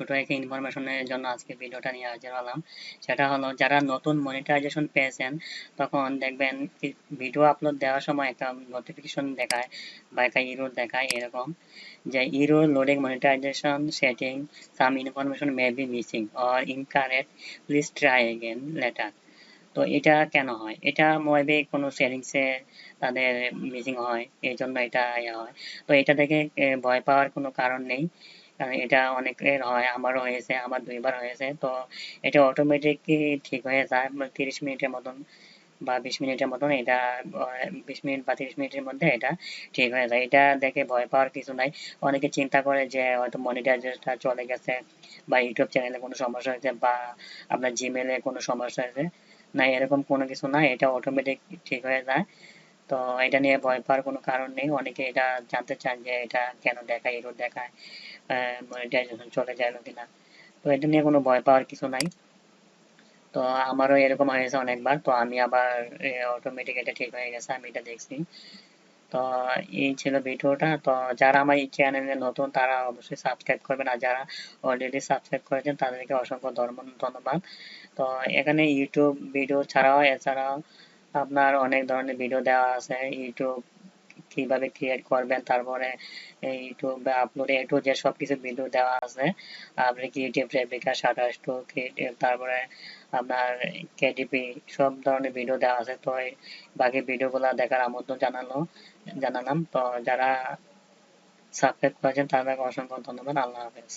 ছোট একটা ইনফরমেশনের জন্য আজকে ভিডিওটা নিয়ে হাজির হলাম। সেটা হলো যারা নতুন মনিটাইজেশন পেয়েছেন তখন দেখবেন ভিডিও আপলোড দেওয়ার সময় একটা নোটিফিকেশন দেখায় বা একটা ইরর দেখায় এরকম যে error loading monetization setting, some information may be missing or incorrect, please try again later. তো এটা কেন হয়? এটা মেবি কোনো সেটিংসে তাদের মিসিং হয়, এই জন্য এটা ইয়ে হয়। তো এটা দেখে ভয় পাওয়ার কোনো কারণ নেই, কারণ এটা অনেকের হয়, আমারও হয়েছে, আমার 2 বার হয়েছে। তো এটা অটোমেটিকই ঠিক হয়ে যায় 30 মিনিটের মতন বা 20 মিনিটের মতন। এটা 20 মিনিট বা 30 মিনিটের মধ্যে এটা ঠিক হয়ে যায়। এটা দেখে ভয় পাওয়ার কিছু নাই। অনেকে চিন্তা করে যে হয়তো মনিটাইজেশনটা চলে গেছে বা ইউটিউব চ্যানেলে কোনো সমস্যা হয়েছে বা আপনার জিমেলে কোনো সমস্যা হয়েছে। না, এরকম কোনো কিছু না, এটা অটোমেটিক ঠিক হয়ে যায়। তো এটা নিয়ে ভয় পাওয়ার কোনো কারণ নেই। অনেকে এটা জানতে চান যে এটা কেন দেখায়, এরর দেখায়, মনিটাইজেশন চলে যায় কিনা। তো এটা নিয়ে কোনো ভয় পাওয়ার কিছু নাই। তো আমারও এরকম হয়েছে অনেকবার। তো আমি আবার অটোমেটিক এটা ঠিক হয়ে গেছে, আমি এটা দেখছি। তো এই ছিল ভিডিওটা। তো যারা আমার এই চ্যানেলে নতুন তারা অবশ্যই সাবস্ক্রাইব করবেন, আর যারা অলরেডি সাবস্ক্রাইব করেছেন তাদেরকে অসংখ্য ধন্যবাদ। তো এখানে ইউটিউব ভিডিও ছাড়াও এছাড়াও আপনার অনেক ধরনের ভিডিও দেওয়া আছে। ইউটিউব কিভাবে ক্রিয়েট করবেন, তারপরে ইউটিউবে আপলোড এ টু জেড সবকিছু ভিডিও দেওয়া আছে। আপনি creative replica, Shutterstock, creative, তারপরে আপনার কেডিপি, সব ধরনের ভিডিও দেওয়া আছে। তো এই বাকি ভিডিওগুলো দেখার আমন্ত্রণ জানালাম। তো যারা সাবস্ক্রাইব করেছেন তাদেরকে অসংখ্য ধন্যবাদ। আল্লাহ হাফেজ।